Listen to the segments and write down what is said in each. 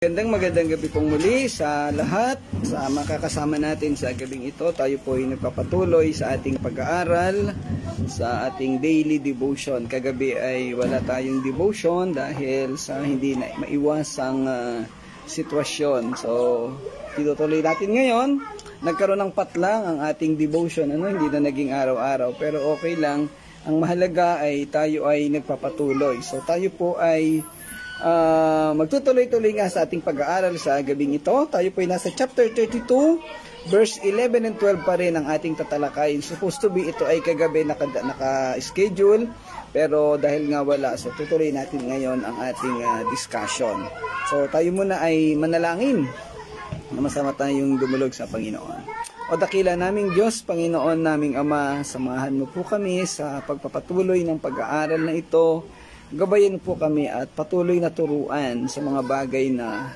Magandang gabi pong muli sa lahat, sa makakasama natin sa gabing ito. Tayo po ay nagpapatuloy sa ating pag-aaral, sa ating daily devotion. Kagabi ay wala tayong devotion dahil sa hindi na maiwasang sitwasyon. So, itutuloy natin ngayon. Nagkaroon ng patlang ang ating devotion, hindi na naging araw-araw, pero okay lang. Ang mahalaga ay tayo ay nagpapatuloy. So, tayo po ay magtutuloy-tuloy nga sa ating pag-aaral sa gabing ito. Tayo po ay nasa chapter 32, verse 11 and 12 pa rin ang ating tatalakayin. Supposed to be ito ay kagabi naka-schedule, pero dahil nga wala, so tutuloy natin ngayon ang ating discussion. So tayo muna ay manalangin na masama tayong dumulog sa Panginoon. O dakila naming Diyos, Panginoon naming Ama, samahan mo po kami sa pagpapatuloy ng pag-aaral na ito. Gabayan po kami at patuloy na turuan sa mga bagay na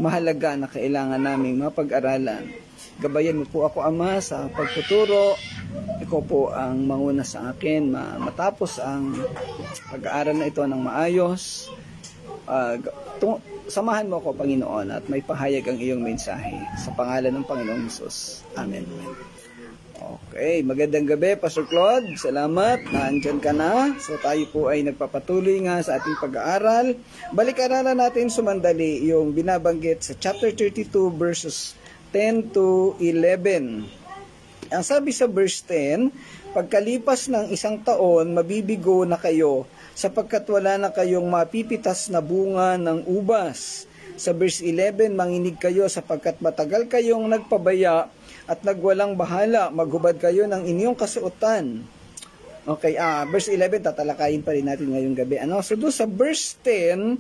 mahalaga na kailangan naming mapag-aralan. Gabayan mo po ako, Ama, sa pagtuturo. Ikaw po ang manguna sa akin matapos ang pag-aaral na ito ng maayos. Samahan mo ako, Panginoon, at may pahayag ang iyong mensahe. Sa pangalan ng Panginoong Hesus. Amen. Okay, magandang gabi, Pastor Claude. Salamat, naandyan ka na. So tayo po ay nagpapatuloy nga sa ating pag-aaral. Balik-aralan natin sumandali yung binabanggit sa chapter 32 verses 10 to 11. Ang sabi sa verse 10, pagkalipas ng isang taon, mabibigo na kayo sapagkat wala na kayong mapipitas na bunga ng ubas. Sa verse 11, manginig kayo sapagkat matagal kayong nagpabaya at nagwalang bahala, maghubad kayo ng inyong kasuotan. Okay, verse 11, tatalakayin pa rin natin ngayong gabi. So doon sa verse 10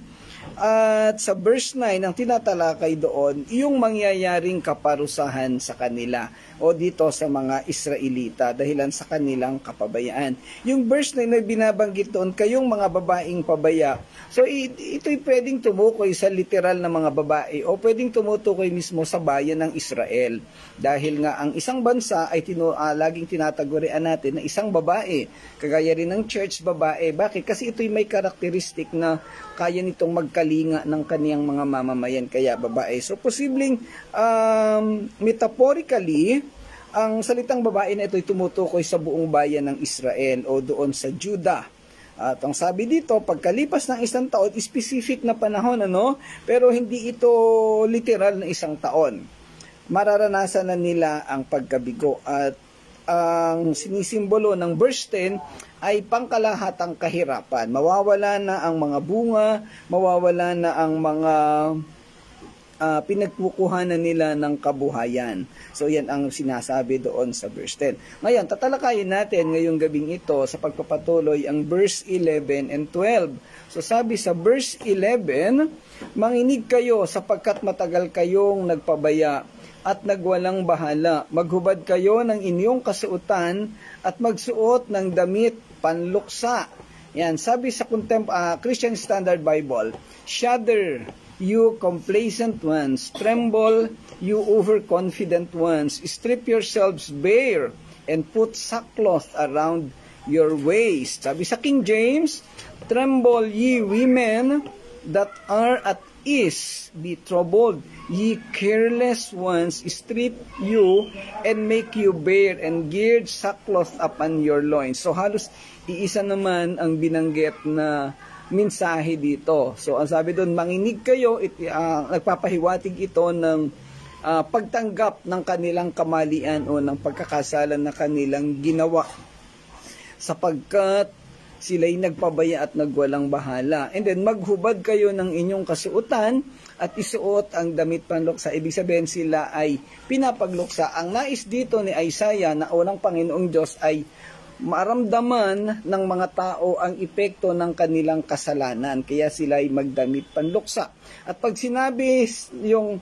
at sa verse 9, ang tinatalakay doon, yung mangyayaring kaparusahan sa kanila o dito sa mga Israelita dahilan sa kanilang kapabayaan. Yung verse 9 na binabanggit doon, kayong mga babaeng pabaya. So ito'y pwedeng tumukoy sa literal na mga babae o pwedeng tumutukoy mismo sa bayan ng Israel. Dahil nga ang isang bansa ay laging tinatagurian natin na isang babae. Kagaya rin ng church babae. Bakit? Kasi ito'y may karakteristik na kaya nitong magkalinga ng kaniyang mga mamamayan, kaya babae. So posibleng metaphorically, ang salitang babae na ito ay tumutukoy sa buong bayan ng Israel o doon sa Judah. At ang sabi dito, pagkalipas ng isang taon, specific na panahon, pero hindi ito literal na isang taon. Mararanasan na nila ang pagkabigo at ang sinisimbolo ng verse 10 ay pangkalahatang kahirapan. Mawawala na ang mga bunga, mawawala na ang mga pinagkukuhanan nila ng kabuhayan. So yan ang sinasabi doon sa verse 10. Ngayon, tatalakayin natin ngayong gabing ito sa pagpapatuloy ang verse 11 and 12. So sabi sa verse 11, manginig kayo sapagkat matagal kayong nagpabaya at nagwalang bahala. Maghubad kayo ng inyong kasuotan at magsuot ng damit panluksa. Yan, sabi sa Christian Standard Bible, shudder, you complacent ones, tremble, you overconfident ones, strip yourselves bare, and put sackcloth around your waist. Sabi sa King James, tremble ye women that are at ease, be troubled, ye careless ones, strip you and make you bare, and gird sackcloth upon your loins. So halos iisa naman ang binanggit na mensahe dito. So ang sabi doon, manginig kayo, nagpapahiwatig ito ng pagtanggap ng kanilang kamalian o ng pagkakasalan na kanilang ginawa, sapagkat sila'y nagpabaya at nagwalang bahala. And then maghubad kayo ng inyong kasuotan at isuot ang damit panluksa. Ibig sabihin sila ay pinapagluksa. Ang nais dito ni Isaiah na unang Panginoong Diyos ay maramdaman ng mga tao ang epekto ng kanilang kasalanan. Kaya sila ay magdamit panluksa. At pag sinabi yung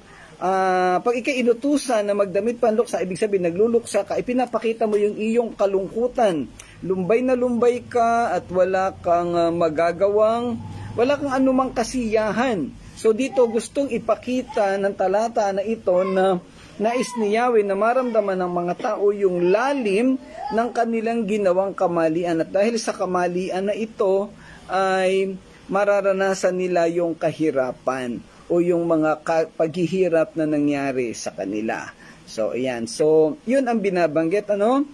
pag ikainutusan na magdamit panluksa, ibig sabihin nagluluksa ka, ipinapakita mo yung iyong kalungkutan. Lumbay na lumbay ka at wala kang magagawang, wala kang anumang kasiyahan. So dito gustong ipakita ng talata na ito na nais ni Yahweh na maramdaman ng mga tao yung lalim ng kanilang ginawang kamalian. At dahil sa kamalian na ito ay mararanasan nila yung kahirapan o yung mga paghihirap na nangyari sa kanila. So, ayan. So, yun ang binabanggit, ano?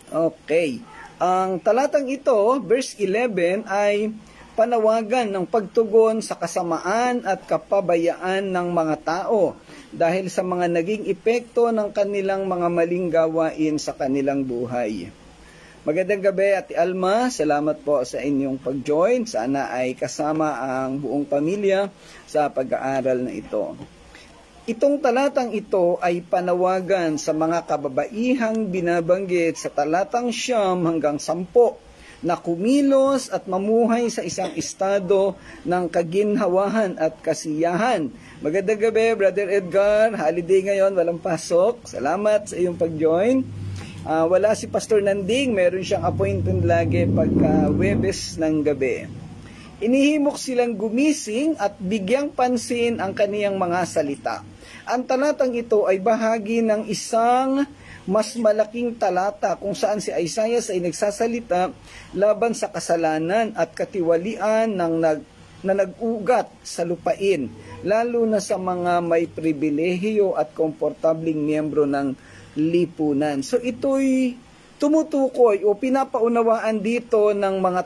Okay. Ang talatang ito, verse 11, ay panawagan ng pagtugon sa kasamaan at kapabayaan ng mga tao dahil sa mga naging epekto ng kanilang mga maling gawain sa kanilang buhay. Magandang gabi, Ate Alma. Salamat po sa inyong pag-join. Sana ay kasama ang buong pamilya sa pag-aaral na ito. Itong talatang ito ay panawagan sa mga kababaihang binabanggit sa talatang 9 hanggang 10 na kumilos at mamuhay sa isang estado ng kaginhawahan at kasiyahan. Magandang gabi, Brother Edgar. Holiday ngayon, walang pasok. Salamat sa iyong pag-join. Wala si Pastor Nanding, meron siyang appointment lagi pagka Huwebes ng gabi. Inihimok silang gumising at bigyang pansin ang kaniyang mga salita. Ang talatang ito ay bahagi ng isang mas malaking talata kung saan si Isaiah ay nagsasalita laban sa kasalanan at katiwalian na nag-ugat sa lupain, lalo na sa mga may pribilehiyo at komportabling miyembro ng lipunan. So ito'y tumutukoy o pinapaunawaan dito ng mga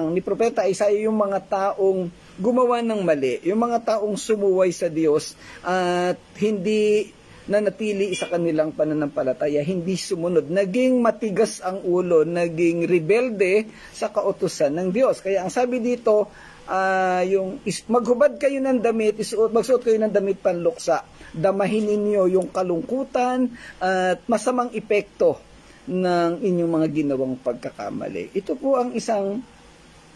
ni Propeta Isaiah yung mga taong gumawa ng mali, yung mga taong sumuway sa Diyos at hindi nanatili sa kanilang pananampalataya, hindi sumunod, naging matigas ang ulo, naging rebelde sa kautusan ng Diyos. Kaya ang sabi dito, maghubad kayo ng damit, magsuot kayo ng damit panluksa, damahin ninyo yung kalungkutan at masamang epekto ng inyong mga ginawang pagkakamali. Ito po ang isang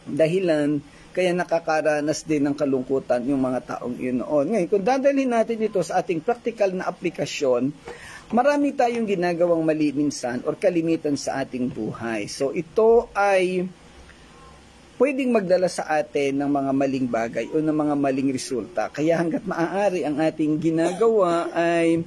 dahilan kaya nakakaranas din ng kalungkutan yung mga taong yun noon. Ngayon, kung dadalhin natin ito sa ating practical na aplikasyon, marami tayong ginagawang mali minsan or kalimitan sa ating buhay. So ito ay pwedeng magdala sa atin ng mga maling bagay o ng mga maling resulta. Kaya hanggat maaari ang ating ginagawa ay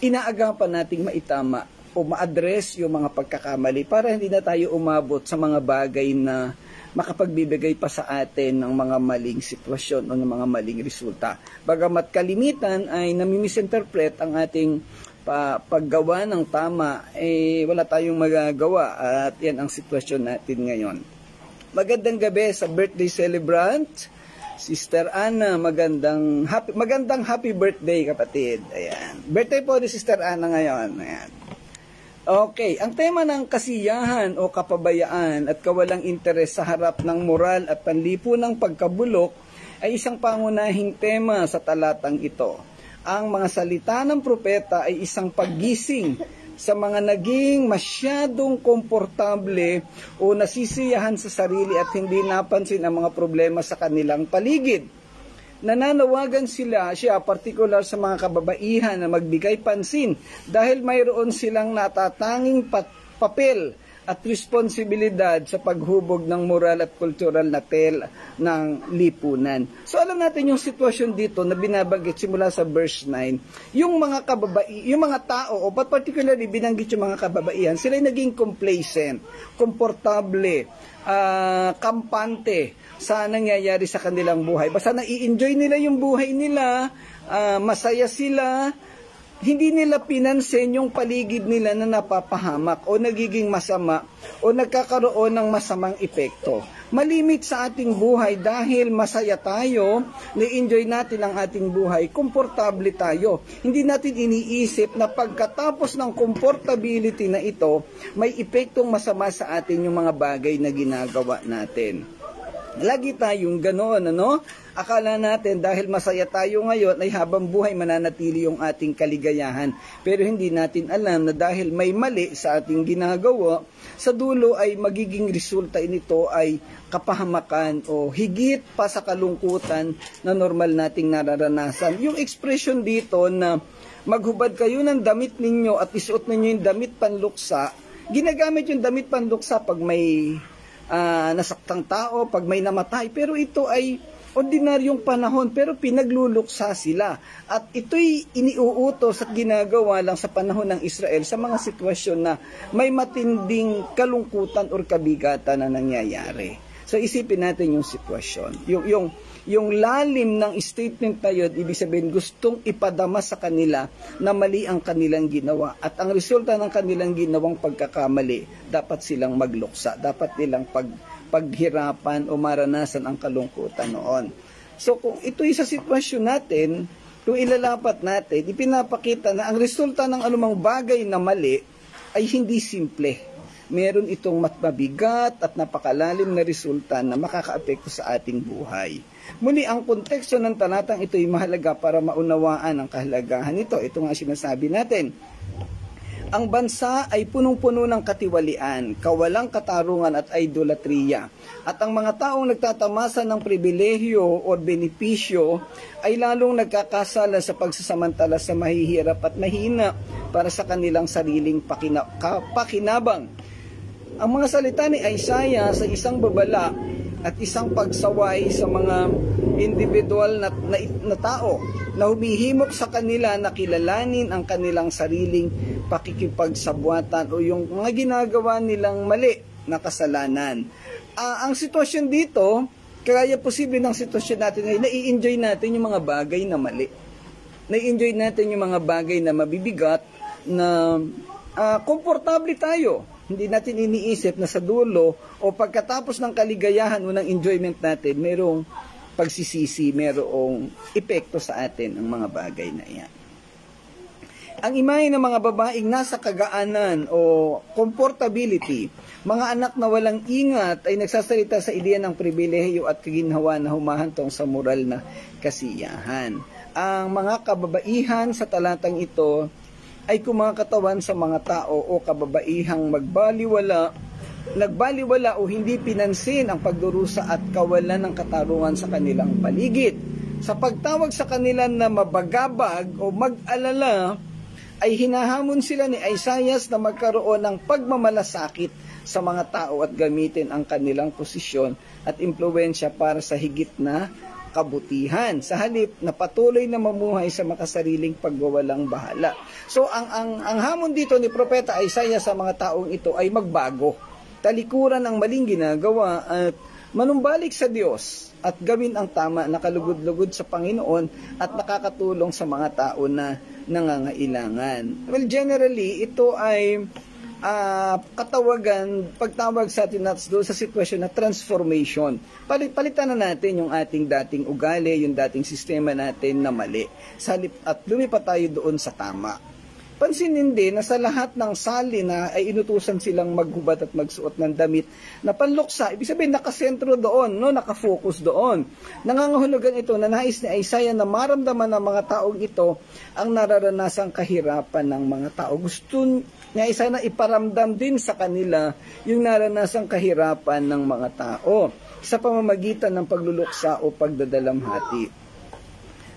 inaagapan nating maitama o ma-address yung mga pagkakamali para hindi na tayo umabot sa mga bagay na makapagbibigay pa sa atin ng mga maling sitwasyon o ng mga maling resulta. Bagamat kalimitan ay nami-misinterpret ang ating paggawa ng tama, wala tayong magagawa at yan ang sitwasyon natin ngayon. Magandang gabi sa birthday celebrant, Sister Ana. Magandang happy birthday, kapatid. Ayan. Birthday po ni Sister Ana ngayon. Ayan. Okay, ang tema ng kasiyahan o kapabayaan at kawalang interes sa harap ng moral at panlipunang pagkabulok ay isang pangunahing tema sa talatang ito. Ang mga salita ng propeta ay isang paggising sa mga naging masyadong komportable o nasisiyahan sa sarili at hindi napansin ang mga problema sa kanilang paligid. Nananawagan siya partikular sa mga kababaihan na magbigay pansin dahil mayroon silang natatanging papel at responsibilidad sa paghubog ng moral at cultural na ng lipunan. So alam natin yung sitwasyon dito na binabanggit simula sa verse 9, yung mga tao, o particularly binanggit yung mga kababaihan, sila naging complacent, komportable, kampante sa nangyayari sa kanilang buhay. Basta nai-enjoy nila yung buhay nila, masaya sila, hindi nila pinansin yung paligid nila na napapahamak o nagiging masama o nagkakaroon ng masamang epekto. Malimit sa ating buhay dahil masaya tayo, na-enjoy natin ang ating buhay, komportable tayo. Hindi natin iniisip na pagkatapos ng comfortability na ito, may epektong masama sa atin yung mga bagay na ginagawa natin. Lagi tayong ganoon, ano? Akala natin dahil masaya tayo ngayon ay habang buhay mananatili yung ating kaligayahan. Pero hindi natin alam na dahil may mali sa ating ginagawa, sa dulo ay magiging resulta nito ay kapahamakan o higit pa sa kalungkutan na normal nating nararanasan. Yung expression dito na maghubad kayo ng damit ninyo at isuot ninyo yung damit panluksa, ginagamit yung damit panluksa pag may nasaktang tao, pag may namatay, pero ito ay ordinaryong panahon, pero pinagluluksa sila. At ito'y iniuutos at ginagawa lang sa panahon ng Israel sa mga sitwasyon na may matinding kalungkutan o kabigatan na nangyayari. So isipin natin yung sitwasyon. Yung lalim ng statement na yun, ibig sabihin gustong ipadama sa kanila na mali ang kanilang ginawa. At ang resulta ng kanilang ginawang pagkakamali, dapat silang magluksa. Dapat nilang paghirapan o maranasan ang kalungkutan noon. So kung ito'y sa sitwasyon natin, kung ilalapat natin, ipinapakita na ang resulta ng anumang bagay na mali ay hindi simple. Meron itong mabigat at napakalalim na resulta na makakaapekto sa ating buhay. Muli, ang konteksto ng talatang ito ay mahalaga para maunawaan ang kahalagahan nito. Ito nga sinasabi natin. Ang bansa ay punong-puno ng katiwalian, kawalang katarungan at idolatriya. At ang mga taong nagtatamasa ng pribilehyo o benepisyo ay lalong nagkakasala sa pagsasamantala sa mahihirap at mahina para sa kanilang sariling pakinabang. Ang mga salita ni Isaiah sa isang babala at isang pagsaway sa mga individual na tao na humihimok sa kanila na kilalanin ang kanilang sariling pakikipagsabwatan o yung mga ginagawa nilang mali na kasalanan. Ang sitwasyon dito, kaya posible ng sitwasyon natin ay nai-enjoy natin yung mga bagay na mali. Nai-enjoy natin yung mga bagay na mabibigat na komportable tayo. Hindi natin iniisip na sa dulo o pagkatapos ng kaligayahan o ng enjoyment natin, merong pagsisisi, merong epekto sa atin ang mga bagay na iyan. Ang imahe ng mga babaeng nasa kagaanan o comfortability, mga anak na walang ingat ay nagsasalita sa ideya ng pribilehiyo at kaginhawa na humahantong sa moral na kasiyahan. Ang mga kababaihan sa talatang ito ay kumakatawan sa mga tao o kababaihang nagbaliwala o hindi pinansin ang pagdurusa at kawalan ng katarungan sa kanilang paligid. Sa pagtawag sa kanila na mabagabag o mag-alala, ay hinahamon sila ni Isaiah na magkaroon ng pagmamalasakit sa mga tao at gamitin ang kanilang posisyon at impluwensya para sa higit na kabutihan, sa halip na patuloy na mamuhay sa makasariling pagwawalang bahala. So ang hamon dito ni Propeta Isaiah sa mga taong ito ay magbago, talikuran ang maling ginagawa at manumbalik sa Diyos at gawin ang tama na kalugod-lugod sa Panginoon at nakakatulong sa mga tao na nangangailangan. Well, generally, ito ay pagtawag sa atin doon sa sitwasyon na transformation. Palitan na natin yung ating dating ugali, yung dating sistema natin na mali, at lumipat tayo doon sa tama. Pansinin din na sa lahat ng salina ay inutusan silang maghubad at magsuot ng damit na panluksa. Ibig sabihin, nakasentro doon, nakafocus doon. Nangangahulugan ito na nais ni Isaiah na maramdaman ng mga taong ito ang nararanasang kahirapan ng mga tao. Gusto niya Isaiah na iparamdam din sa kanila yung naranasang kahirapan ng mga tao sa pamamagitan ng pagluluksa o pagdadalamhati.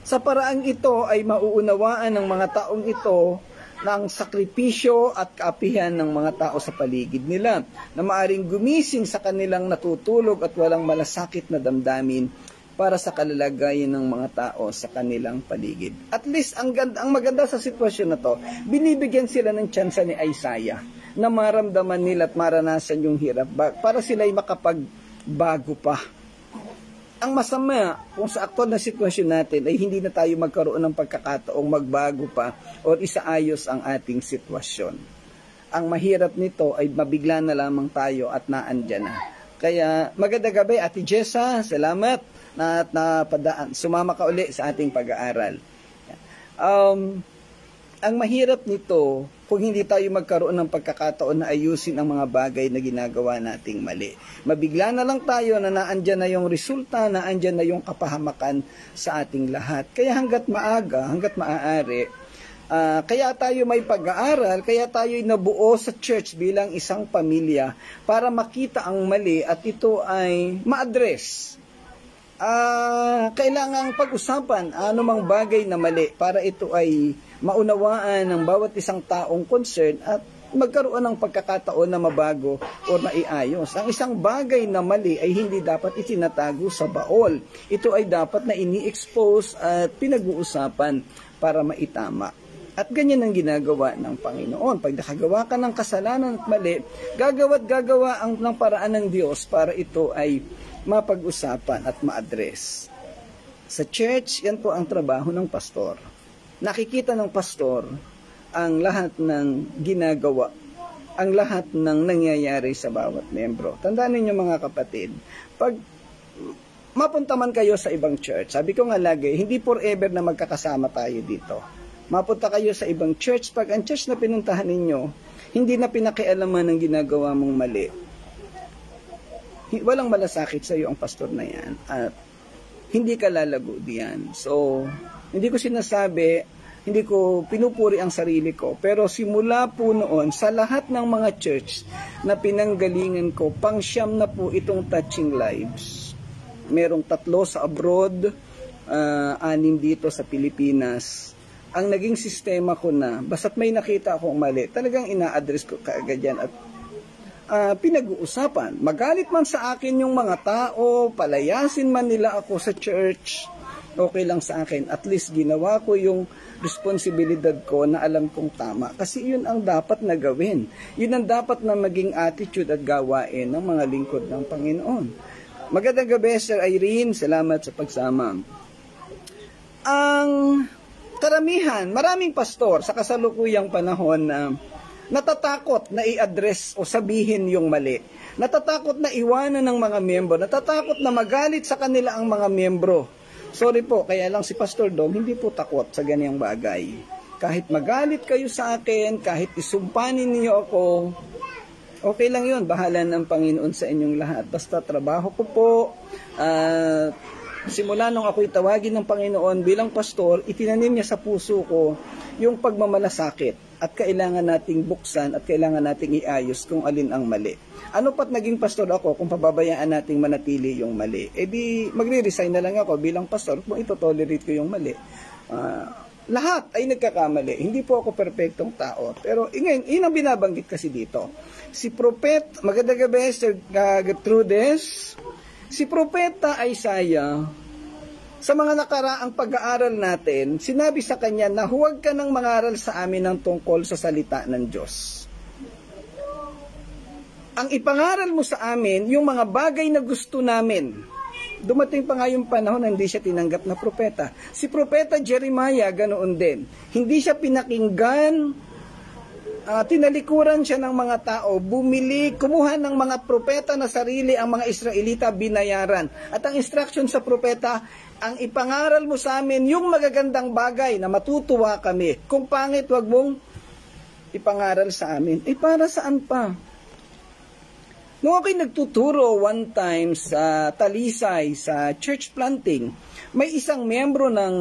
Sa paraang ito ay mauunawaan ng mga taong ito ng sakripisyo at kaapihan ng mga tao sa paligid nila, na maaring gumising sa kanilang natutulog at walang malasakit na damdamin para sa kalalagayan ng mga tao sa kanilang paligid. At least, ang maganda sa sitwasyon na to, binibigyan sila ng tsansa ni Isaiah na maramdaman nila at maranasan yung hirap para sila'y makapagbago pa. Ang masama kung sa aktual na sitwasyon natin ay hindi na tayo magkaroon ng pagkakataong magbago pa o isaayos ang ating sitwasyon. Ang mahirap nito ay mabigla na lamang tayo at naandyan na. Kaya magandang gabi, Ate Jessa, salamat na sumama ka uli sa ating pag-aaral. Ang mahirap nito kung hindi tayo magkaroon ng pagkakataon na ayusin ang mga bagay na ginagawa nating mali. Mabigla na lang tayo na naandyan na yung resulta, naandyan na yung kapahamakan sa ating lahat. Kaya hanggat maaga, hanggat maaari, kaya tayo may pag-aaral, kaya tayo nabuo sa church bilang isang pamilya para makita ang mali at ito ay ma-address. Kailangang pag-usapan anumang bagay na mali para ito ay maunawaan ng bawat isang taong concern at magkaroon ng pagkakataon na mabago o maiayos. Ang isang bagay na mali ay hindi dapat itinatago sa baol. Ito ay dapat na ini-expose at pinag-uusapan para maitama. At ganyan ang ginagawa ng Panginoon. Pag nakagawa ka ng kasalanan at mali, gagawa ng paraan ng Diyos para ito ay mapag-usapan at ma-address. Sa church, yan po ang trabaho ng pastor. Nakikita ng pastor ang lahat ng ginagawa, ang lahat ng nangyayari sa bawat membro. Tandaan ninyo mga kapatid, pag mapunta man kayo sa ibang church, sabi ko nga lagi, hindi forever na magkakasama tayo dito. Mapunta kayo sa ibang church, pag ang church na pinuntahan ninyo, hindi na pinakialaman ng ginagawa mong mali. Walang malasakit sa iyo ang pastor na yan at hindi ka lalago diyan. So, hindi ko sinasabi, hindi ko pinupuri ang sarili ko, pero simula po noon, sa lahat ng mga church na pinanggalingan ko, pang-siyam na po itong Touching Lives. Merong 3 sa abroad, 6 dito sa Pilipinas. Ang naging sistema ko na, basta't may nakita akong mali, talagang ina-address ko kaagad yan at pinag-uusapan. Magalit man sa akin yung mga tao, palayasin man nila ako sa church, okay lang sa akin. At least ginawa ko yung responsibilidad ko na alam kong tama. Kasi yun ang dapat na gawin. Yun ang dapat na maging attitude at gawain ng mga lingkod ng Panginoon. Magandang gabi, Sir Irene. Salamat sa pagsama. Ang karamihan, maraming pastor sa kasalukuyang panahon na natatakot na i-address o sabihin yung mali. Natatakot na iwanan ng mga miyembro. Natatakot na magalit sa kanila ang mga miyembro. Sorry po, kaya lang si Pastor Dom, hindi po takot sa ganyang bagay. Kahit magalit kayo sa akin, kahit isumpanin niyo ako, okay lang yun. Bahala ng Panginoon sa inyong lahat. Basta trabaho ko po, simula nung ako'y tawagin ng Panginoon bilang pastor, itinanim niya sa puso ko yung pagmamalasakit at kailangan nating buksan at kailangan nating iayos kung alin ang mali. Ano pat naging pastor ako kung pababayaan nating manatili yung mali? E di magre-resign na lang ako bilang pastor kung ito-tolerate ko yung mali. Lahat ay nagkakamali. Hindi po ako perfectong tao. Pero ngayon, yun ang binabanggit kasi dito. Si Prophet, magandang gabi, Sir Gertrudes. Si Propeta Isaiah, sa mga nakaraang pag-aaral natin, sinabi sa kanya na huwag ka nang mangaral sa amin ng tungkol sa salita ng Diyos. Ang ipangaral mo sa amin, yung mga bagay na gusto namin. Dumating pa nga yung panahon na hindi siya tinanggap na propeta. Si Propeta Jeremiah, ganoon din. Hindi siya pinakinggan, tinalikuran siya ng mga tao, bumili, kumuha ng mga propeta na sarili ang mga Israelita, binayaran. At ang instruction sa propeta, ang ipangaral mo sa amin yung magagandang bagay na matutuwa kami. Kung pangit, wag mong ipangaral sa amin. Para saan pa? Nung ako'y nagtuturo one time sa Talisay, sa church planting, may isang miyembro ng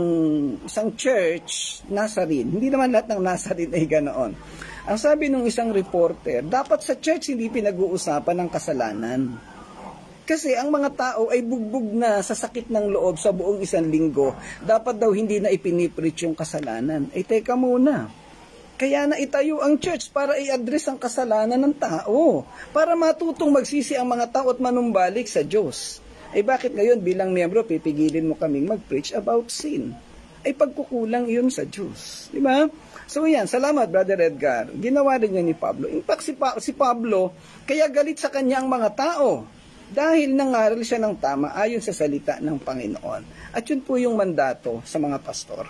isang church, Nazarene. Hindi naman lahat ng Nazarene ay ganoon. Ang sabi ng isang reporter, dapat sa church hindi pinag-uusapan ng kasalanan. Kasi ang mga tao ay bugbog na sa sakit ng loob sa buong isang linggo. Dapat daw hindi na ipinipreach yung kasalanan. Teka muna. Kaya na itayo ang church para i-address ang kasalanan ng tao. Para matutong magsisi ang mga tao at manumbalik sa Diyos. Bakit ngayon bilang miyembro pipigilin mo kaming mag-preach about sin? Pagkukulang yun sa Diyos. Di ba? So yan, salamat Brother Edgar. Ginawa rin niya ni Pablo. In fact, si Pablo, kaya galit sa kanya ang mga tao. Dahil nangaral siya ng tama ayon sa salita ng Panginoon. At yun po yung mandato sa mga pastor.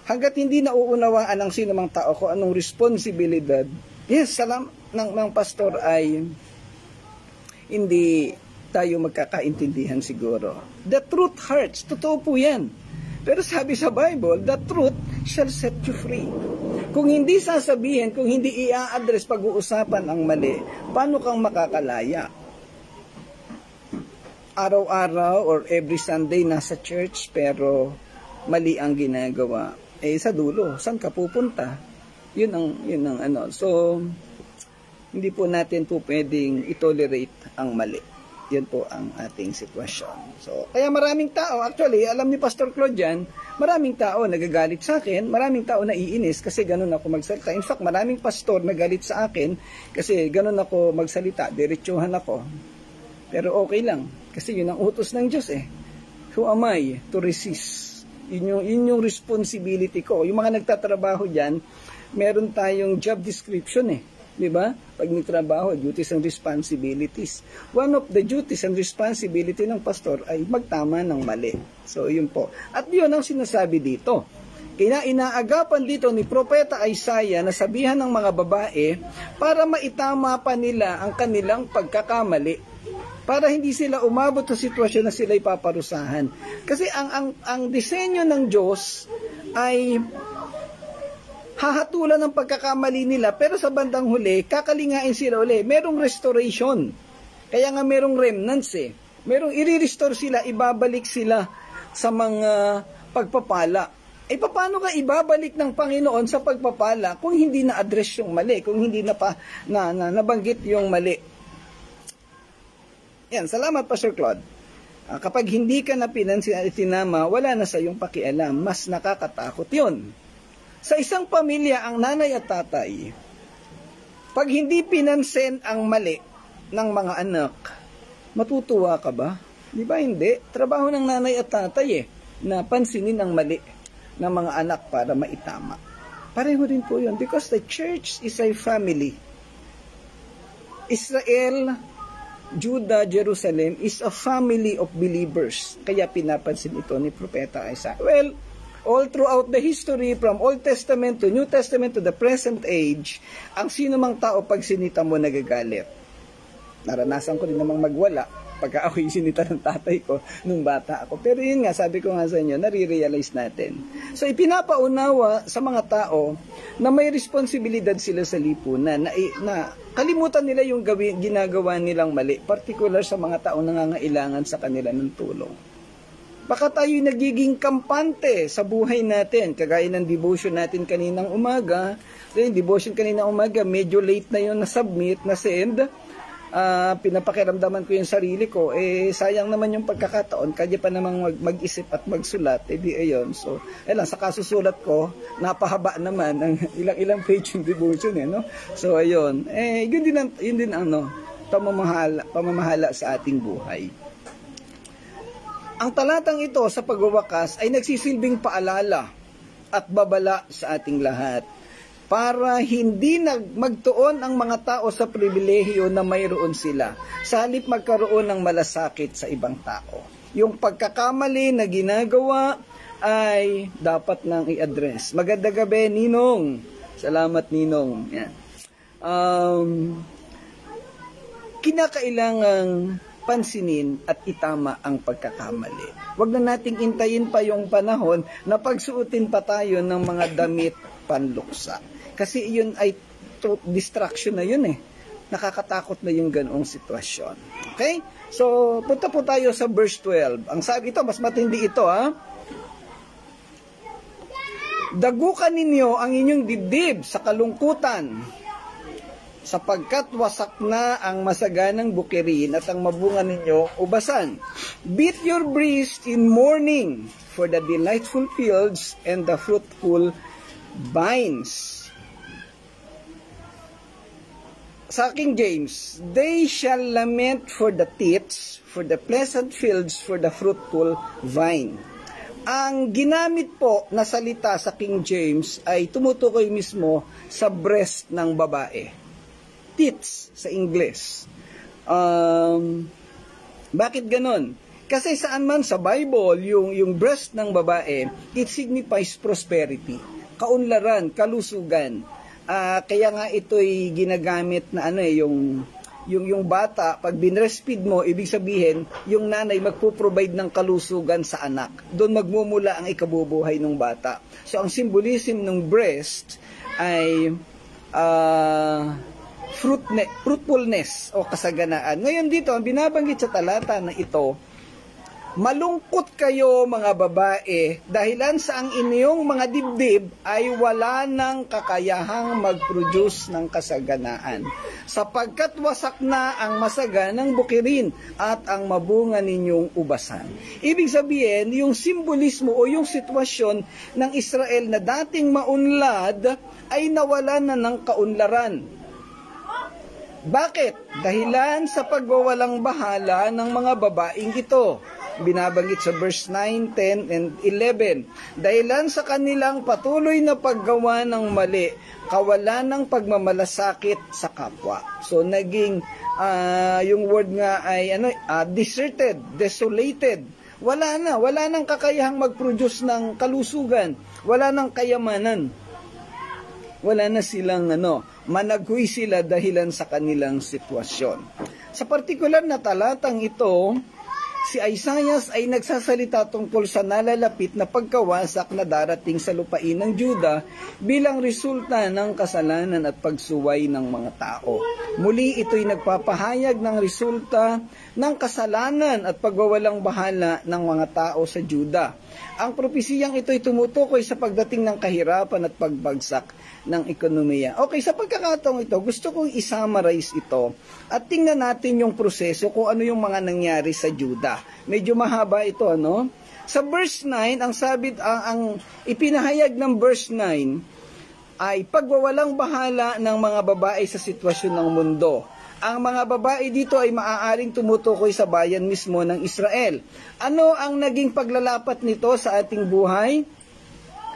Hanggat hindi nauunawaan ng sinumang tao kung anong responsibilidad, yes, ng pastor ay hindi tayo magkakaintindihan siguro. The truth hurts. Totoo po yan. Pero sabi sa Bible, the truth shall set you free. Kung hindi sasabihin, kung hindi i-address pag-uusapan ang mali, paano kang makakalaya? Araw-araw or every Sunday nasa church pero mali ang ginagawa. Sa dulo, saan ka pupunta? Yun ang ano. So, hindi po natin po pwedeng itolerate ang mali. Yun po ang ating sitwasyon. So, kaya maraming tao, actually, alam ni Pastor Claude yan, maraming tao nagagalit sa akin, maraming tao naiinis kasi ganun ako magsalita. In fact, maraming pastor nagalit sa akin kasi ganun ako magsalita, diretsuhan ako. Pero okay lang, kasi yun ang utos ng Diyos Who am I to resist Yun yung responsibility ko. Yung mga nagtatrabaho dyan, meron tayong job description eh. Di ba? Pag nagtrabaho, duties and responsibilities. One of the duties and responsibility ng pastor ay magtama ng mali. So, yun po. At yun ang sinasabi dito. Kaya inaagapan dito ni Propeta Isaiah na sabihan ng mga babae para maitama pa nila ang kanilang pagkakamali. Para hindi sila umabot sa sitwasyon na sila'y paparusahan. Kasi ang disenyo ng Diyos ay hahatulan ng pagkakamali nila, pero sa bandang huli, kakalingain sila uli. Merong restoration. Kaya nga merong remnants eh. Merong i-restore sila, ibabalik sila sa mga pagpapala. Eh, paano ka ibabalik ng Panginoon sa pagpapala kung hindi na-address yung mali, kung hindi nabanggit yung mali? Yan, salamat Pastor Claude. Kapag hindi ka na tinama, wala na sa iyong pakialam. Mas nakakatakot yun. Sa isang pamilya, ang nanay at tatay, pag hindi pinansin ang mali ng mga anak, matutuwa ka ba? Di ba hindi? Trabaho ng nanay at tatay na pansinin ang mali ng mga anak para maitama. Pareho rin po yun because the church is a family. Israel, Judah, Jerusalem is a family of believers. Kaya pinapansin ito ni Propeta Isaiah. Well, all throughout the history, from Old Testament to New Testament to the present age, ang sino mang tao pag sinita mo nagagalit. Naranasan ko din namang magwala pagka ako'y sinita ng tatay ko nung bata ako. Pero yun nga, sabi ko nga sa inyo, nare-realize natin. So ipinapaunawa sa mga tao na may responsibilidad sila sa lipunan, na kalimutan nila yung ginagawa nilang mali, particular sa mga taong nangangailangan sa kanila ng tulong. Baka tayo'y nagiging kampante sa buhay natin, kagaya ng devotion natin kaninang umaga. Yung devotion kaninang umaga, medyo late na yun na-submit, na-send. Pinapakiramdaman ko yung sarili ko, sayang naman yung pagkakataon, kaya pa namang mag-isip at magsulat, di ayun. So, ayun, sa kasusulat ko, napahaba naman ang ilang page yung devotion, no? So, ayun. Yun din ang pamamahala sa ating buhay. Ang talatang ito sa pagwawakas ay nagsisilbing paalala at babala sa ating lahat para hindi magtuon ang mga tao sa pribilehiyo na mayroon sila, sa halip magkaroon ng malasakit sa ibang tao. Yung pagkakamali na ginagawa ay dapat nang i-address. Magandang gabi, Ninong. Salamat, Ninong. Yan. Kinakailangang pansinin at itama ang pagkakamali. Huwag na nating intayin pa yung panahon na pagsuotin pa tayo ng mga damit panluksa. Kasi yun ay distraction na yun Nakakatakot na yung ganoong sitwasyon. Okay? So, punta po tayo sa verse 12. Ang sabi ito, mas matindi ito Dagukan ninyo ang inyong dibdib sa kalungkutan, sapagkat wasak na ang masaganang bukirin at ang mabunga ninyo ubasan. Beat your breast in mourning for the delightful fields and the fruitful vines. Sa King James, they shall lament for the teats, for the pleasant fields, for the fruitful vine. Ang ginamit po na salita sa King James ay tumutukoy mismo sa breast ng babae. Teats sa English. Bakit ganon? Kasi saan man sa Bible, yung breast ng babae, it signifies prosperity, kaunlaran, kalusugan. Kaya nga ito'y ginagamit na yung bata, pag binrestfeed mo, ibig sabihin, yung nanay magpo-provide ng kalusugan sa anak. Doon magmumula ang ikabubuhay ng bata. So, ang symbolism ng breast ay fruitfulness o kasaganaan. Ngayon dito, ang binabanggit sa talata na ito, malungkot kayo mga babae dahilan sa ang inyong mga dibdib ay wala ng kakayahang mag-produce ng kasaganaan, sapagkat wasak na ang masaganang bukirin at ang mabunga ninyong ubasan. Ibig sabihin, yung simbolismo o yung sitwasyon ng Israel na dating maunlad ay nawala na ng kaunlaran. Bakit? Dahilan sa pagwawalang bahala ng mga babaeng ito. binabanggit sa verse 9, 10, and 11. Dahilan sa kanilang patuloy na paggawa ng mali, kawalan ng pagmamalasakit sa kapwa. So naging yung word nga ay deserted, desolated. Wala nang kakayahang mag-produce ng kalusugan, wala nang kayamanan. Wala na silang managhoy sila dahilan sa kanilang sitwasyon. Sa partikular na talatang ito, si Isaiah ay nagsasalita tungkol sa nalalapit na pagkawasak na darating sa lupain ng Juda bilang resulta ng kasalanan at pagsuway ng mga tao. Muli ito'y nagpapahayag ng resulta ng kasalanan at pagwawalang bahala ng mga tao sa Juda. Ang propesiyang ito'y tumutukoy sa pagdating ng kahirapan at pagbagsak ng ekonomiya. Okay, sa pagkakataong ito, gusto kong i-summarize ito at tingnan natin yung proseso kung ano yung mga nangyari sa Juda. Medyo mahaba ito, Sa verse 9, ang ipinahayag ng verse 9 ay pagwawalang bahala ng mga babae sa sitwasyon ng mundo. Ang mga babae dito ay maaaring tumutukoy sa bayan mismo ng Israel. Ano ang naging paglalapat nito sa ating buhay?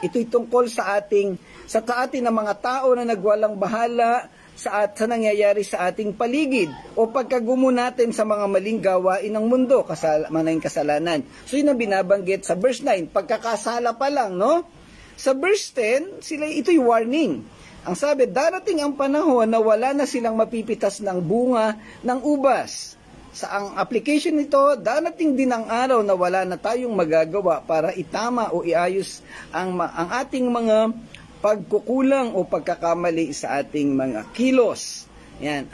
Ito'y tungkol sa atin ng mga tao na nagwalang bahala sa nangyayari sa ating paligid o pagkagumo natin sa mga maling gawain ng mundo, maling kasalanan. So yun ang binabanggit sa verse 9, pagkakasala pa lang, Sa verse 10, ito'y warning. Ang sabi, darating ang panahon na wala na silang mapipitas ng bunga ng ubas. Sa ang application nito, darating din ang araw na wala na tayong magagawa para itama o iayos ang ating mga pagkukulang o pagkakamali sa ating mga kilos. Yan.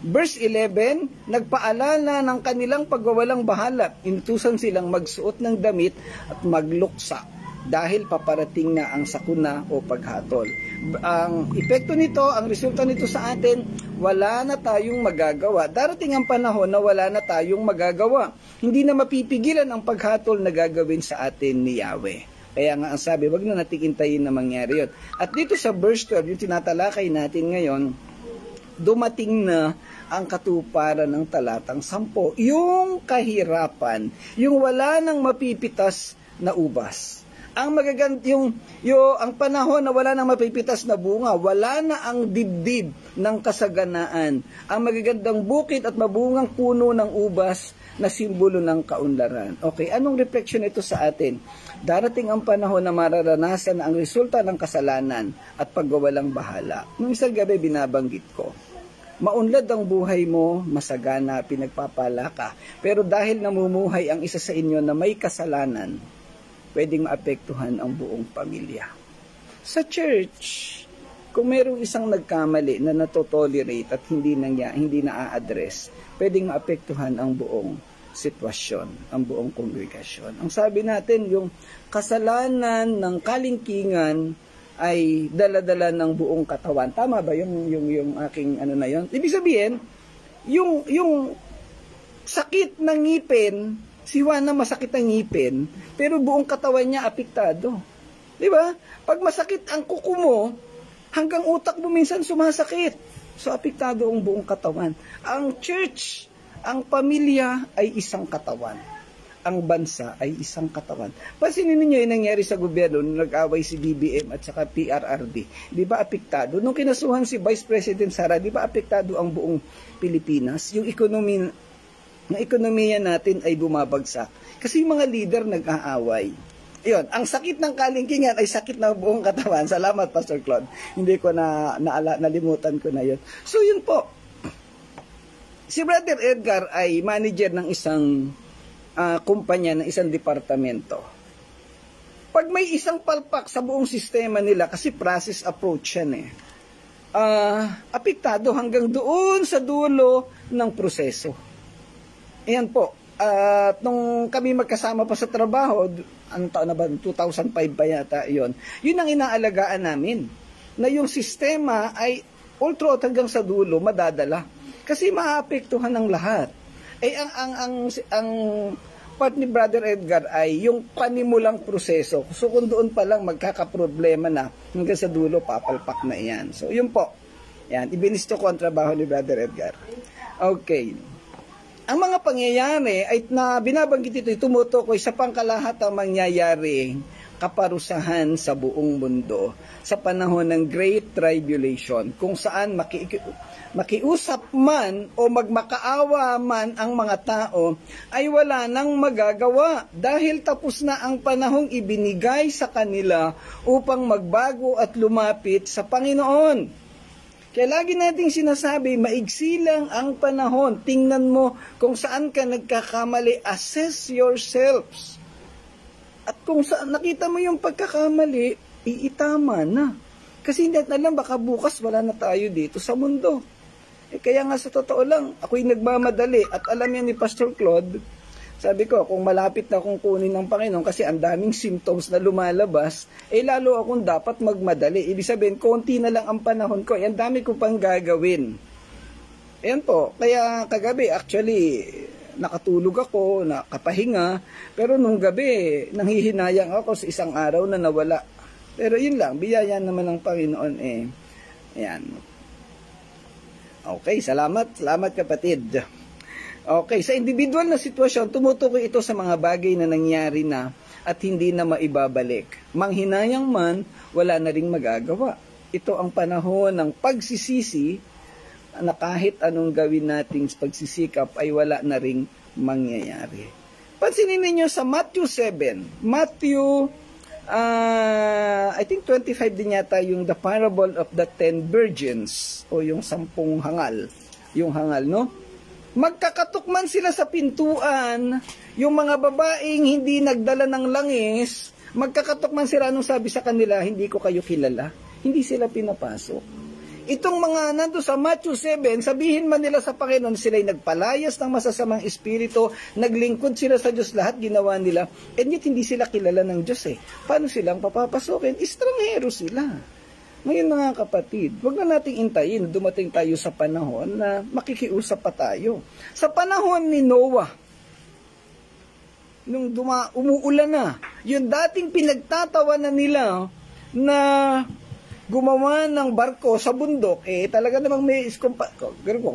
Verse 11, nagpaalala ng kanilang pagwawalang bahala. Inutusan silang magsuot ng damit at magluksa dahil paparating na ang sakuna o paghatol. Ang epekto nito, ang resulta nito sa atin, wala na tayong magagawa. Darating ang panahon na wala na tayong magagawa. Hindi na mapipigilan ang paghatol na gagawin sa atin ni Yahweh. Kaya nga ang sabi, wag na natin hintayin na mangyari yun. At dito sa verse 12, yung tinatalakay natin ngayon, dumating na ang katuparan ng talatang 10. Yung kahirapan, yung wala nang mapipitas na ubas. Ang ang panahon na wala nang mapipitas na bunga, wala na ang dibdib ng kasaganaan. Ang magagandang bukid at mabungang puno ng ubas na simbolo ng kaunlaran. Okay, anong reflection ito sa atin? Darating ang panahon na mararanasan ang resulta ng kasalanan at pagwawalang bahala. Nung isang gabi binabanggit ko, maunlad ang buhay mo, masagana, pinagpapala ka. Pero dahil namumuhay ang isa sa inyo na may kasalanan, pwedeng maapektuhan ang buong pamilya. Sa church, kung mayroong isang nagkamali na natotolerate at hindi na-address, pwedeng maapektuhan ang buong sitwasyon, ang buong kongregasyon. Ang sabi natin, yung kasalanan ng kalingkingan ay dala-dala ng buong katawan. Tama ba yung aking na yon? Ibig sabihin, yung sakit ng ngipin, si Juana masakit ang ngipin, pero buong katawan niya apektado. Di ba? Pag masakit ang kuko mo, hanggang utak mo minsan sumasakit. So, apektado ang buong katawan. Ang church, ang pamilya ay isang katawan. Ang bansa ay isang katawan. Pansinin niyo yung nangyari sa gobyerno nung nag-away si BBM at saka PRRD. Di ba apektado? Nung kinasuhan si Vice President Sara, di ba apektado ang buong Pilipinas? Yung ekonomiya natin ay bumabagsak. Kasi yung mga leader nag-aaway. Iyon, ang sakit ng kalingkingan ay sakit ng buong katawan. Salamat, Pastor Claude. Hindi ko nalimutan ko na yun. So, yun po. Si Brother Edgar ay manager ng isang kumpanya, ng isang departamento. Pag may isang palpak sa buong sistema nila, kasi process approach yan apektado hanggang doon sa dulo ng proseso. Ayan po. Nung kami magkasama pa sa trabaho, ang taon na ba? 2005 pa yata yun. Yun ang inaalagaan namin. Na yung sistema ay all throughout hanggang sa dulo, madadala. Kasi maapektuhan ng lahat. Ang part ni Brother Edgar ay yung panimulang proseso. So kung doon pa lang magkakaproblema na, hanggang sa dulo, papalpak na yan. So yun po. Yan, ibinisto ko ang trabaho ni Brother Edgar. Okay. Ang mga pangyayari ay na binabanggit ito ay tumutukoy sa pangkalahatang mangyayari kaparusahan sa buong mundo sa panahon ng Great Tribulation, kung saan makiusap man o magmakaawa man ang mga tao ay wala nang magagawa dahil tapos na ang panahong ibinigay sa kanila upang magbago at lumapit sa Panginoon. Kaya lagi nating sinasabi, maigsi lang ang panahon. Tingnan mo kung saan ka nagkakamali. Assess yourselves. At kung saan nakita mo yung pagkakamali, iitama na. Kasi hindi na lang, baka bukas wala na tayo dito sa mundo. Kaya nga sa totoo lang, ako'y nagmamadali. At alam yan ni Pastor Claude, sabi ko, kung malapit na akong kunin ng Panginoon kasi ang daming symptoms na lumalabas, lalo akong dapat magmadali. Ibig sabihin, konti na lang ang panahon ko. Ang dami ko pang gagawin. Ayan po. Kaya kagabi, actually, nakatulog ako, nakapahinga, pero nung gabi, nanghihinayang ako sa isang araw na nawala. Pero yun lang, biyaya naman ng Panginoon Ayan. Okay, salamat kapatid. Okay, sa individual na sitwasyon, tumutukoy ito sa mga bagay na nangyari na at hindi na maibabalik. Manghinayang man, wala na ring magagawa. Ito ang panahon ng pagsisisi na kahit anong gawin nating pagsisikap ay wala na ring mangyayari. Pansinin ninyo sa Matthew 7. Matthew, I think 25 din yata yung the parable of the 10 virgins o yung 10 hangal. Yung hangal, no? Magkakatok man sila sa pintuan, yung mga babaeng hindi nagdala ng langis, magkakatok man sila, anong sabi sa kanila, hindi ko kayo kilala. Hindi sila pinapasok. Itong mga nando sa Matthew 7, sabihin man nila sa Panginoon, sila'y nagpalayas ng masasamang espiritu, naglingkod sila sa Diyos, lahat ginawa nila, and yet hindi sila kilala ng Diyos Paano silang papapasokin? Estranghero sila. Ngayon mga kapatid, wag na nating intayin, dumating tayo sa panahon na makikiusap pa tayo. Sa panahon ni Noah, nung umuulan na, yung dating pinagtatawanan nila na gumawa ng barko sa bundok, talaga namang may kung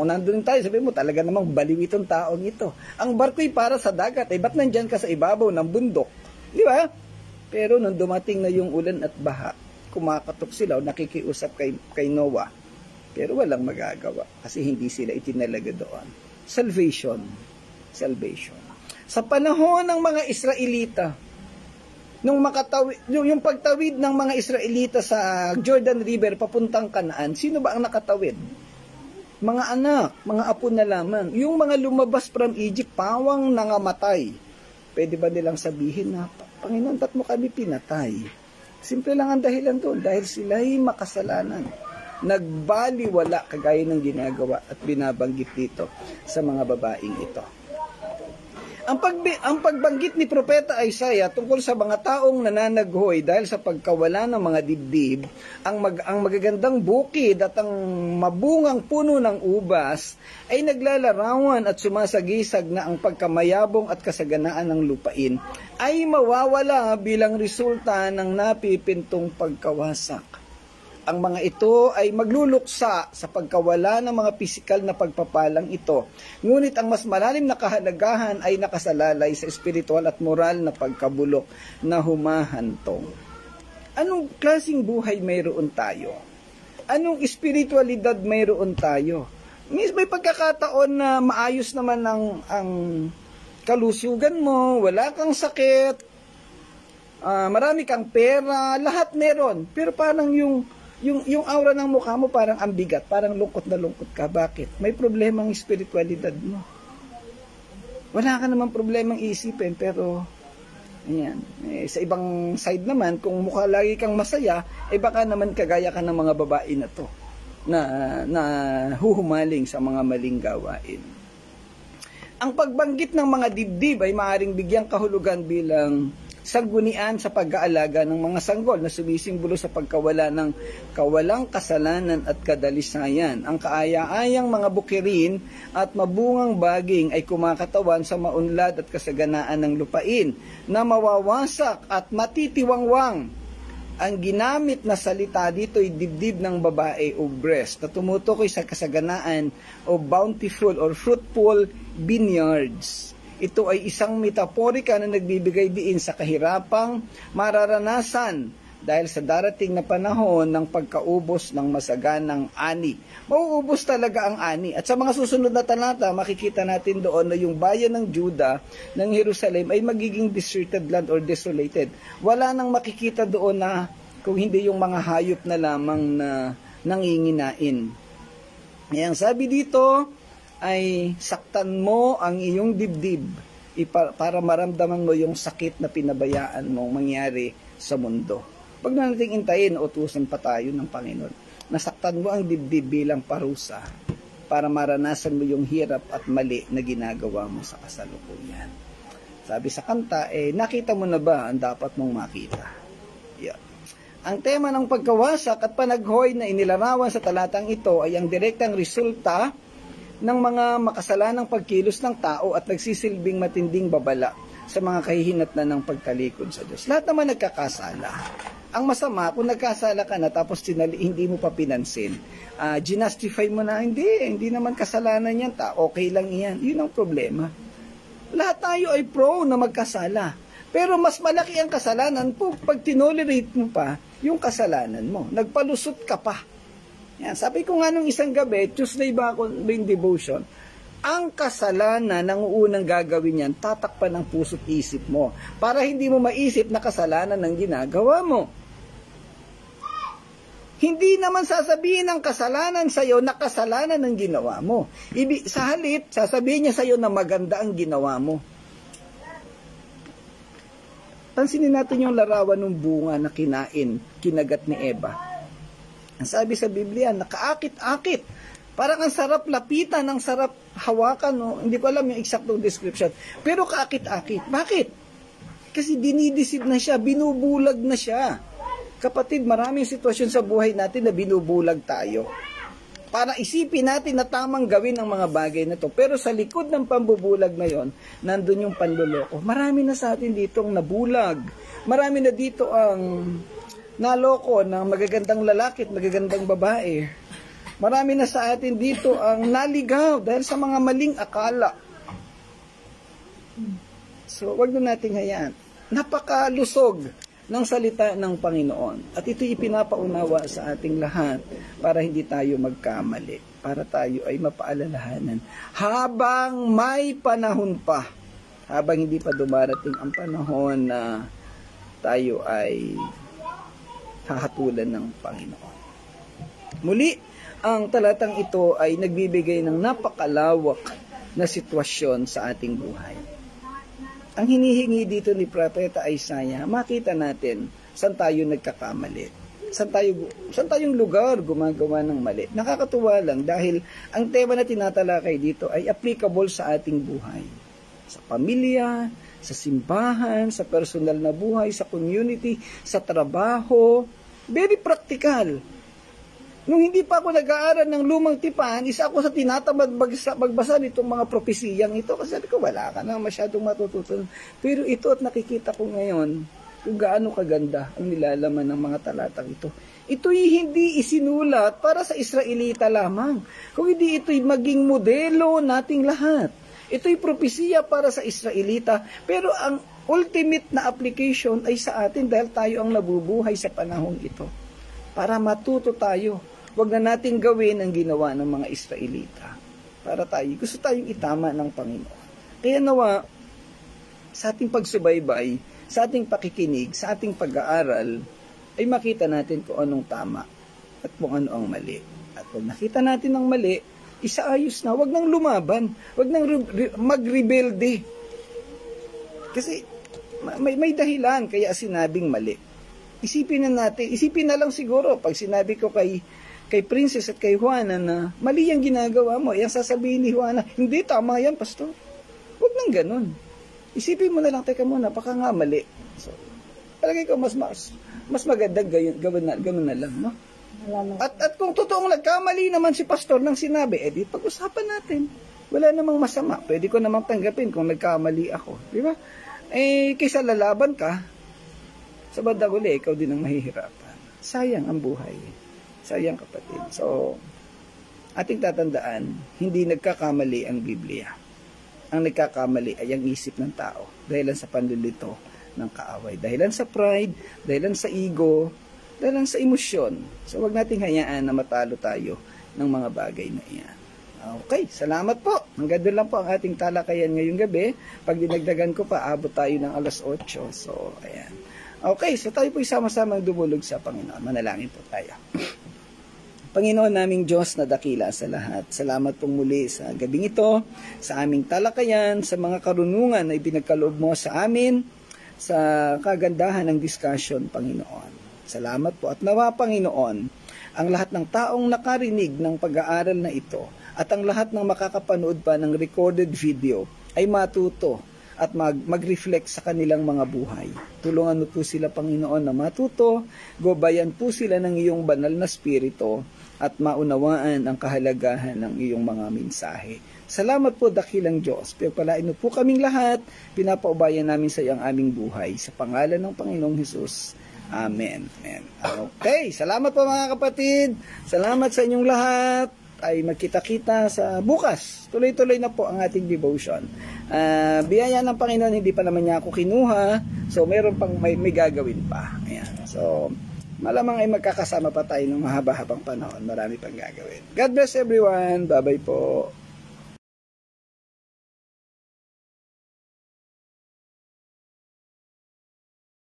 nandun tayo, sabi mo, talaga namang baliw itong taong ito. Ang barko'y para sa dagat, ba't nandyan ka sa ibabaw ng bundok? Di ba? Pero nung dumating na yung ulan at baha, kumakatok sila o nakikiusap kay Noah. Pero walang magagawa kasi hindi sila itinalaga doon. Salvation. Sa panahon ng mga Israelita, nung yung pagtawid ng mga Israelita sa Jordan River papuntang Canaan, sino ba ang nakatawid? Mga anak, mga apo na lamang. Yung mga lumabas from Egypt, pawang nangamatay. Pwede ba nilang sabihin na, Panginoon, ba't mo kami pinatay? Simple lang ang dahilan doon, dahil sila'y makasalanan. Nagbaliwala kagaya ng ginagawa at binabanggit dito sa mga babaeng ito. Ang pagbanggit ni Propeta Isaiah tungkol sa mga taong nananaghoy dahil sa pagkawala ng mga dibdib, ang magagandang bukid at ang mabungang puno ng ubas ay naglalarawan at sumasagisag na ang pagkamayabong at kasaganaan ng lupain ay mawawala bilang resulta ng napipintong pagkawasak. Ang mga ito ay magluluksa sa pagkawala ng mga pisikal na pagpapalang ito. Ngunit ang mas malalim na kahalagahan ay nakasalalay sa espiritual at moral na pagkabulok na humahantong. Anong klaseng buhay mayroon tayo? Anong espiritualidad mayroon tayo? May pagkakataon na maayos naman ang kalusugan mo, wala kang sakit, marami kang pera, lahat meron. Pero parang yung aura ng mukha mo parang ambigat, parang lungkot na lungkot ka. Bakit? May problemang espiritualidad mo. Wala ka namang problemang isipin, pero ayan. Sa ibang side naman, kung mukha lagi kang masaya, baka naman kagaya ka ng mga babae na to na huhumaling sa mga maling gawain. Ang pagbanggit ng mga dibdib ay maaaring bigyang kahulugan bilang sanggunian sa pag-aalaga ng mga sanggol na sumisimbolo sa pagkawala ng kawalang kasalanan at kadalisayan. Ang kaaya-ayang mga bukirin at mabungang baging ay kumakatawan sa maunlad at kasaganaan ng lupain na mawawasak at matitiwangwang ang ginamit na salita dito ay dibdib ng babae o breast na tumutukoy sa kasaganaan o bountiful or fruitful vineyards. Ito ay isang metaporika na nagbibigay diin sa kahirapang mararanasan dahil sa darating na panahon ng pagkaubos ng masaganang ani. Mauubos talaga ang ani. At sa mga susunod na talata, makikita natin doon na yung bayan ng Juda, ng Jerusalem, ay magiging deserted land or desolated. Wala nang makikita doon na kung hindi yung mga hayop na lamang na nanginginain. Ayan, sabi dito, ay saktan mo ang iyong dibdib para maramdaman mo yung sakit na pinabayaan mong mangyari sa mundo. Pag na nating intayin, utusan pa tayo ng Panginoon. Nasaktan mo ang dibdib bilang parusa para maranasan mo yung hirap at mali na ginagawa mo sa kasalukuyan. Sabi sa kanta, nakita mo na ba ang dapat mong makita? Yeah. Ang tema ng pagkawasak at panaghoy na inilarawan sa talatang ito ay ang direktang resulta ng mga makasalanang pagkilos ng tao at nagsisilbing matinding babala sa mga kahihinatnan ng pagtalikod sa Diyos. Lahat naman nagkakasala. Ang masama, kung nagkasala ka na tapos hindi mo pa pinansin, ginastify mo na, hindi naman kasalanan yan, okay lang yan. Yun ang problema. Lahat tayo ay pro na magkasala. Pero mas malaki ang kasalanan pag tinolerate mo pa yung kasalanan mo. Nagpalusot ka pa. Yan, sabi ko nga nung isang gabi, Tuesday ba ako yung devotion, ang kasalanan ng unang gagawin yan, tatakpan ng puso't isip mo para hindi mo maisip na kasalanan ng ginagawa mo. Hindi naman sasabihin ng kasalanan sa'yo na kasalanan ng ginawa mo. Sa halip, sasabihin niya sa'yo na maganda ang ginawa mo. Pansinin natin yung larawan ng bunga na kinagat ni Eva. Ang sabi sa Biblia, nakaakit-akit. Parang ang sarap lapitan, ang sarap hawakan. No? Hindi ko alam yung eksaktong description. Pero kaakit-akit. Bakit? Kasi dinidisib na siya, binubulag na siya. Kapatid, maraming sitwasyon sa buhay natin na binubulag tayo. Para isipin natin na tamang gawin ang mga bagay na to. Pero sa likod ng pambubulag na yon, nandun yung panloloko. Marami na sa atin dito ang nabulag. Marami na dito ang naloko ng magagandang lalaki at magagandang babae. Marami na sa atin dito ang naligaw dahil sa mga maling akala. So, wag na natin hayaan. Napakalusog ng salita ng Panginoon. At ito ipinapaunawa sa ating lahat para hindi tayo magkamali. Para tayo ay mapaalalahanan. Habang may panahon pa, habang hindi pa dumarating ang panahon na tayo ay hahatulan ng Panginoon. Muli, ang talatang ito ay nagbibigay ng napakalawak na sitwasyon sa ating buhay. Ang hinihingi dito ni Propeta Isaiah, makita natin saan tayo nagkakamali. Saan tayong lugar gumagawa ng mali. Nakakatuwa lang dahil ang tema na tinatalakay dito ay applicable sa ating buhay. Sa pamilya, sa simbahan, sa personal na buhay, sa community, sa trabaho. Very practical. Nung hindi pa ako nag-aaral ng lumang tipan, isa ako sa tinatamad magbasa nitong mga propesiyang ito. Kasi sabi ko, wala ka na masyadong matututunan. Pero ito at nakikita ko ngayon kung gaano kaganda ang nilalaman ng mga talatang ito. Ito'y hindi isinulat para sa Israelita lamang. Kung hindi ito'y maging modelo nating lahat. Ito'y propesiya para sa Israelita. Pero ang ultimate na application ay sa atin dahil tayo ang nabubuhay sa panahon ito. Para matuto tayo. Huwag na natin gawin ang ginawa ng mga Israelita. Para tayo, gusto tayong itama ng Panginoon. Kaya nawa, sa ating pagsubaybay, sa ating pakikinig, sa ating pag-aaral, ay makita natin kung anong tama at kung ano ang mali. At kung nakita natin ang mali, isaayos na. Huwag nang lumaban. Huwag nang magrebelde. Kasi may dahilan kaya sinabing mali. Isipin na lang siguro pag sinabi ko kay Princess at kay Juana na mali yung ginagawa mo, yung sasabihin ni Juana, hindi, tama yan, pastor. Huwag nang ganun. Isipin mo na lang, teka muna, baka nga mali. So, palagay ko mas maganda gawin na lang, no? At kung totoong nagkamali naman si pastor ng sinabi, di pag-usapan natin. Wala namang masama. Pwede ko namang tanggapin kung nagkamali ako. Di ba? Kaysa lalaban ka, sa bandang uli, ikaw din ang mahihirapan. Sayang ang buhay. Sayang, kapatid. So, ating tatandaan, hindi nagkakamali ang Biblia. Ang nagkakamali ay ang isip ng tao dahilan sa panlilito ng kaaway. Dahilan sa pride, dahilan sa ego, dahilan sa emosyon. So, wag nating hayaan na matalo tayo ng mga bagay na iyan. Okay, salamat po. Hanggang doon lang po ang ating talakayan ngayong gabi. Pag dinagdagan ko pa, abot tayo ng alas 8. So, ayan. Okay, so tayo po sama-samang dumulog sa Panginoon. Manalangin po tayo. Panginoon naming Diyos na dakila sa lahat. Salamat pong muli sa gabing ito, sa aming talakayan, sa mga karunungan na ipinagkaloob mo sa amin, sa kagandahan ng discussion, Panginoon. Salamat po at nawa, Panginoon, ang lahat ng taong nakarinig ng pag-aaral na ito at ang lahat ng makakapanood pa ng recorded video ay matuto at mag-reflect sa kanilang mga buhay. Tulungan mo po sila, Panginoon, na matuto, gobayan po sila ng iyong banal na spirito at maunawaan ang kahalagahan ng iyong mga mensahe. Salamat po, dakilang Diyos. Pagpalain mo po kaming lahat, pinapaubayan namin sa iyang aming buhay. Sa pangalan ng Panginoong Hesus. Amen. Amen. Okay, salamat po mga kapatid. Salamat sa inyong lahat. Ay magkita-kita sa bukas. Tuloy-tuloy na po ang ating devotion. Biyaya ng Panginoon, hindi pa naman niya ako kinuha. So, meron pang may gagawin pa. Ayan. So, malamang ay magkakasama pa tayo ng mahaba-habang panahon. Marami pang gagawin. God bless everyone. Bye-bye po.